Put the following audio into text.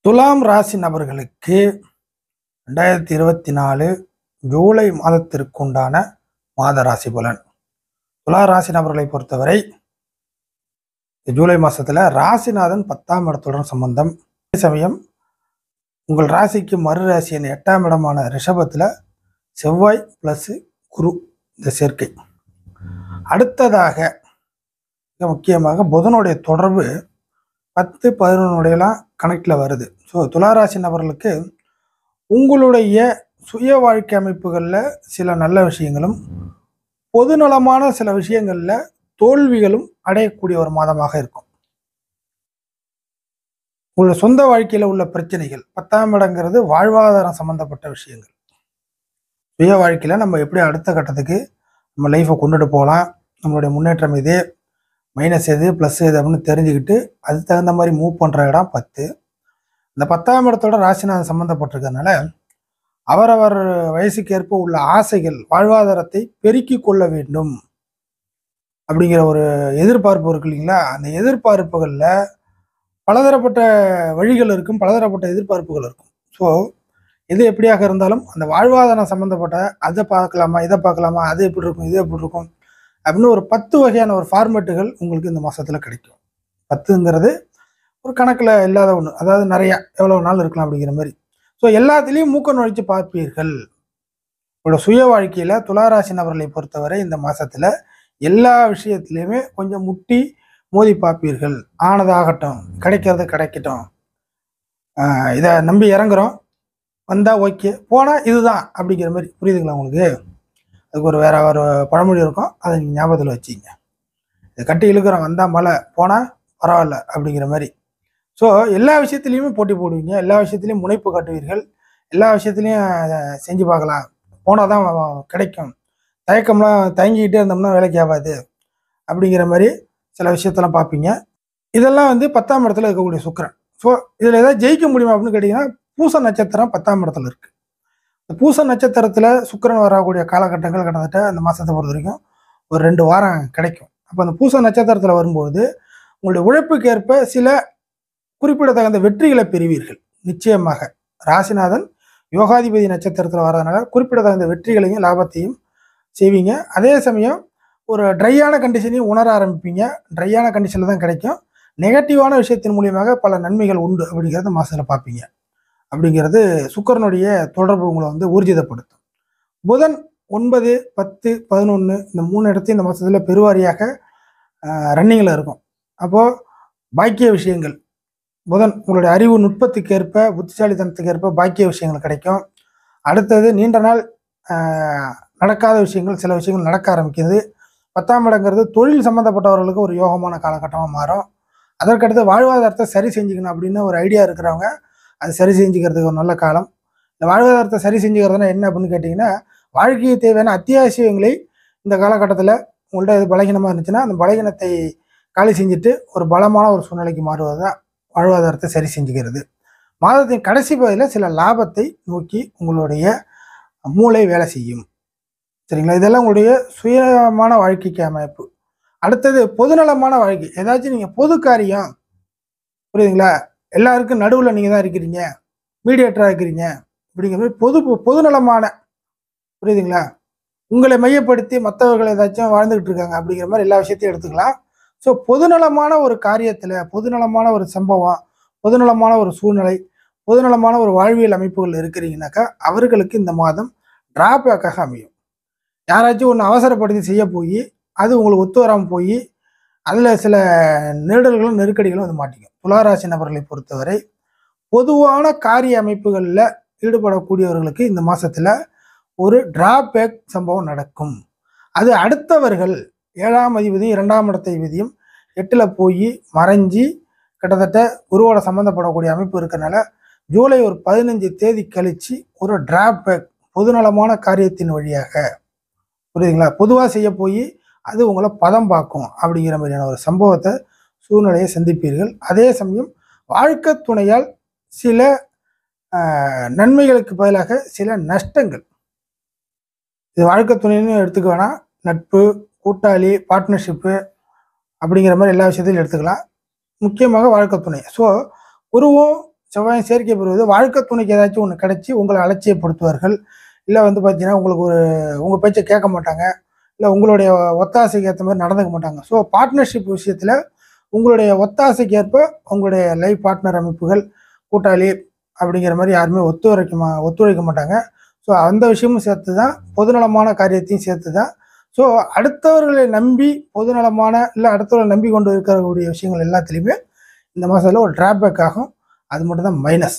துலாம் ராசி நபர்களுக்கு 2024 ஜூலை மாதத்திற்குண்டான மாத ராசி பலன். துலா ராசி நபர்களை பொறுத்தவரை ஜூலை மாசத்துல ராசிநாதன் 10ஆம் இடத்துடன் சம்பந்தம். அதே சமயம் உங்கள் ராசிக்கு மறு ராசியின் 8ஆம் இடமான ரிஷபத்துல செவ்வாய் பிளஸ் குரு இந்த சேர்க்கை. அடுத்ததாக மிக முக்கியமாக புதனுடைய தொடர்பு 10, 11 கணக்கில் வருது. ஸோ துளாராசி நபர்களுக்கு உங்களுடைய சுய வாழ்க்கை அமைப்புகளில் சில நல்ல விஷயங்களும் பொதுநலமான சில விஷயங்களில் தோல்விகளும் அடையக்கூடிய ஒரு மாதமாக இருக்கும். உங்களோட சொந்த வாழ்க்கையில் உள்ள பிரச்சனைகள் 10ஆம் இடங்கிறது வாழ்வாதாரம் சம்பந்தப்பட்ட விஷயங்கள். சுய வாழ்க்கையில் நம்ம எப்படி அடுத்த கட்டத்துக்கு நம்ம லைஃப்பை கொண்டுட்டு போகலாம், நம்மளுடைய முன்னேற்றம் எது, மைனஸ் எது, ப்ளஸ் எது அப்படின்னு தெரிஞ்சுக்கிட்டு அதுக்கு தகுந்த மாதிரி மூவ் பண்ணுற இடம் 10. இந்த 10ஆம் இடத்தோட ராசிநாதன் சம்மந்தப்பட்டிருக்கிறதுனால அவரவர் வயசுக்கேற்ப உள்ள ஆசைகள், வாழ்வாதாரத்தை பெருக்கி கொள்ள வேண்டும் அப்படிங்கிற ஒரு எதிர்பார்ப்பு இருக்கு இல்லைங்களா? அந்த எதிர்பார்ப்புகளில் பலதரப்பட்ட வழிகள் இருக்கும், பலதரப்பட்ட எதிர்பார்ப்புகள் இருக்கும். ஸோ எது எப்படியாக இருந்தாலும் அந்த வாழ்வாதாரம் சம்மந்தப்பட்ட அதை பார்க்கலாமா, இதை பார்க்கலாமா, அது எப்படி இருக்கும், இது எப்படி இருக்கும் அப்படின்னு ஒரு 10 வகையான ஒரு ஃபார்மேட்டுகள் உங்களுக்கு இந்த மாதத்தில் கிடைக்கும். 10ங்கிறது ஒரு கணக்கில் இல்லாத ஒன்று, அதாவது நிறையா எவ்வளோ நாள் இருக்கலாம் அப்படிங்கிற மாதிரி. ஸோ எல்லாத்துலேயும் மூக்க நுழைச்சு பார்ப்பீர்கள். உங்களோட சுய வாழ்க்கையில் துளாராசி நபர்களை பொறுத்தவரை இந்த மாதத்தில் எல்லா விஷயத்துலையுமே கொஞ்சம் முட்டி மோதி பார்ப்பீர்கள். ஆனதாகட்டும், கிடைக்கிறது கிடைக்கட்டும், இதை நம்பி இறங்குறோம், வந்தால் ஓகே, போனால் இதுதான் அப்படிங்கிற மாதிரி. புரியுதுங்களா உங்களுக்கு? அதுக்கு ஒரு வேற ஒரு பழமொழி இருக்கும், அதை நீங்கள் ஞாபகத்தில் வச்சிங்க. இதை கட்டி இழுக்கிறோம், வந்தால் மழை, போனால் பரவாயில்ல அப்படிங்கிற மாதிரி. ஸோ எல்லா விஷயத்துலையுமே போட்டி போடுவீங்க, எல்லா விஷயத்துலையும் முனைப்பு காட்டுவீர்கள், எல்லா விஷயத்துலையும் செஞ்சு பார்க்கலாம், போனால் தான் கிடைக்கும், தயங்கிக்கிட்டே இருந்தோம்னா வேலைக்கு ஆகாது அப்படிங்கிற மாதிரி சில விஷயத்தெல்லாம் பார்ப்பீங்க. இதெல்லாம் 10ஆம் இடத்துல இருக்கக்கூடிய சுக்கிரன். ஸோ இதில் ஏதாவது ஜெயிக்க முடியுமா அப்படின்னு கேட்டிங்கன்னா, பூச நட்சத்திரம் 10ஆம் இடத்துல இருக்குது. இந்த பூச நட்சத்திரத்தில் சுக்கிரன் வரக்கூடிய காலகட்டங்கள் கிட்டத்தட்ட அந்த மாதத்தை பொறுத்த வரைக்கும் ஒரு 2 வாரம் கிடைக்கும். அப்போ அந்த பூச நட்சத்திரத்தில் வரும்பொழுது உங்களுடைய உழைப்புக்கு ஏற்ப சில குறிப்பிடத்தகுந்த வெற்றிகளை பெறுவீர்கள். நிச்சயமாக ராசிநாதன் யோகாதிபதி நட்சத்திரத்தில் வர்றதுனால குறிப்பிடத்தகுந்த வெற்றிகளையும் லாபத்தையும் செய்வீங்க. அதே சமயம் ஒரு ட்ரையான கண்டிஷனையும் உணர ஆரம்பிப்பீங்க. ட்ரையான கண்டிஷனில் தான் கிடைக்கும். நெகட்டிவான விஷயத்தின் மூலியமாக பல நன்மைகள் உண்டு அப்படிங்கிறத மாதத்தில் பார்ப்பீங்க. அப்படிங்கிறது சுக்கிரனுடைய தொடர்பு உங்களை ஊர்ஜிதப்படுத்தும். புதன் 9, 10, 11 இந்த 3 இடத்தையும் இந்த மாதத்தில் பெருவாரியாக ரன்னிங்கில் இருக்கும். அப்போது பாக்கிய விஷயங்கள், புதன் உங்களுடைய அறிவு நுட்பத்துக்கு ஏற்ப, புத்திசாலித்தனத்துக்கு ஏற்ப பாக்கிய விஷயங்கள் கிடைக்கும். அடுத்தது நீண்ட நாள் நடக்காத விஷயங்கள், சில விஷயங்கள் நடக்க ஆரம்பிக்கிறது. 10ஆம் இடங்கிறது தொழில் சம்மந்தப்பட்டவர்களுக்கு ஒரு யோகமான காலகட்டமாக மாறும். அதற்கடுத்து வாழ்வாதாரத்தை சரி செஞ்சுக்கணும் அப்படின்னு ஒரு ஐடியா இருக்கிறவங்க அது சரி செஞ்சுக்கிறதுக்கு ஒரு நல்ல காலம். இந்த வாழ்வாதாரத்தை சரி செஞ்சுக்கிறதுனா என்ன அப்படின்னு கேட்டிங்கன்னா, வாழ்க்கைக்கு தேவையான அத்தியாவசியங்களை இந்த காலகட்டத்தில் உங்கள்கிட்ட இது பலகீனமாக இருந்துச்சுன்னா அந்த பலகீனத்தை காலி செஞ்சுட்டு ஒரு பலமான ஒரு சூழ்நிலைக்கு மாறுவது தான் வாழ்வாதாரத்தை சரி செஞ்சுக்கிறது. மாதத்தின் கடைசி பகுதியில் சில லாபத்தை நோக்கி உங்களுடைய மூளை வேலை செய்யும். சரிங்களா? இதெல்லாம் உங்களுடைய சுயமான வாழ்க்கைக்கு அமைப்பு. அடுத்தது பொதுநலமான வாழ்க்கை. ஏதாச்சும் நீங்கள் பொது காரியம், புரியுதுங்களா, எல்லாருக்கும் நடுவில் நீங்கள் தான் இருக்கிறீங்க, மீடியேட்டராக இருக்கிறீங்க அப்படிங்கிற மாதிரி பொதுநலமான, புரியுதுங்களா, உங்களை மையப்படுத்தி மற்றவர்கள் ஏதாச்சும் வாழ்ந்துக்கிட்டு இருக்காங்க அப்படிங்கிற மாதிரி எல்லா விஷயத்தையும் எடுத்துக்கலாம். ஸோ பொதுநலமான ஒரு காரியத்தில், பொதுநலமான ஒரு சம்பவம், பொதுநலமான ஒரு சூழ்நிலை, பொதுநலமான ஒரு வாழ்வியல் அமைப்புகள் இருக்கிறீங்கனாக்கா அவர்களுக்கு இந்த மாதம் டிராபேக்காக அமையும். யாராச்சும் ஒன்று அவசரப்படுத்தி செய்ய போய் அது உங்களுக்கு ஒத்து வராமல் போய் அதில் சில நெருடல்களும் நெருக்கடிகளும் மாட்டிக்கும். துளாராசி நபர்களை பொறுத்தவரை பொதுவான காரிய அமைப்புகளில் ஈடுபடக்கூடியவர்களுக்கு இந்த மாதத்தில் ஒரு டிராபேக் சம்பவம் நடக்கும். அது அடுத்தவர்கள் 7ஆம் அதிபதியும் 2ஆம் இடத்தையும் 8ல் போய் மறைஞ்சி கிட்டத்தட்ட குருவோட சம்மந்தப்படக்கூடிய அமைப்பு இருக்கிறனால ஜூலை ஒரு 15 தேதி கழித்து ஒரு டிராபேக் பொதுநலமான காரியத்தின் வழியாக, புரியுதுங்களா, பொதுவாக செய்ய போய் அது உங்களை பதம் பார்க்கும் அப்படிங்கிற மாதிரியான ஒரு சம்பவத்தை, சூழ்நிலையை சந்திப்பீர்கள். அதே சமயம் வாழ்க்கை துணையால் சில நன்மைகளுக்கு பதிலாக சில நஷ்டங்கள். இது வாழ்க்கை துணைன்னு எடுத்துக்க வேணாம், நட்பு, கூட்டாளி, பார்ட்னர்ஷிப்பு அப்படிங்கிற மாதிரி எல்லா விஷயத்தையும் எடுத்துக்கலாம். முக்கியமாக வாழ்க்கை துணை. ஸோ குருவும் செவ்வாயும் சேர்க்கை பெறுவது வாழ்க்கை துணைக்கு ஏதாச்சும் ஒன்று கிடைச்சி உங்களை அலட்சியப்படுத்துவார்கள். இல்லை வந்து பார்த்தீங்கன்னா உங்களுக்கு உங்கள் பேச்சை கேட்க மாட்டாங்க. இல்லை உங்களுடைய ஒத்தாசைக்கு ஏற்ற மாதிரி நடந்துக்க மாட்டாங்க. ஸோ பார்ட்னர்ஷிப் விஷயத்தில் உங்களுடைய ஒத்தாசைக்கு ஏற்ப உங்களுடைய லைஃப் பார்ட்னர் அமைப்புகள், கூட்டாளி அப்படிங்கிற மாதிரி யாருமே ஒத்துழைக்க மாட்டாங்க. ஸோ அந்த விஷயமும் சேர்த்து தான், பொதுநலமான காரியத்தையும் சேர்த்து தான். ஸோ அடுத்தவர்களை நம்பி பொதுநலமான இல்லை அடுத்தவர்களை நம்பி கொண்டு இருக்கக்கூடிய விஷயங்கள் எல்லாத்துலேயுமே இந்த மாதத்தில் ஒரு டிராபேக் ஆகும். அது மட்டும் தான் மைனஸ்.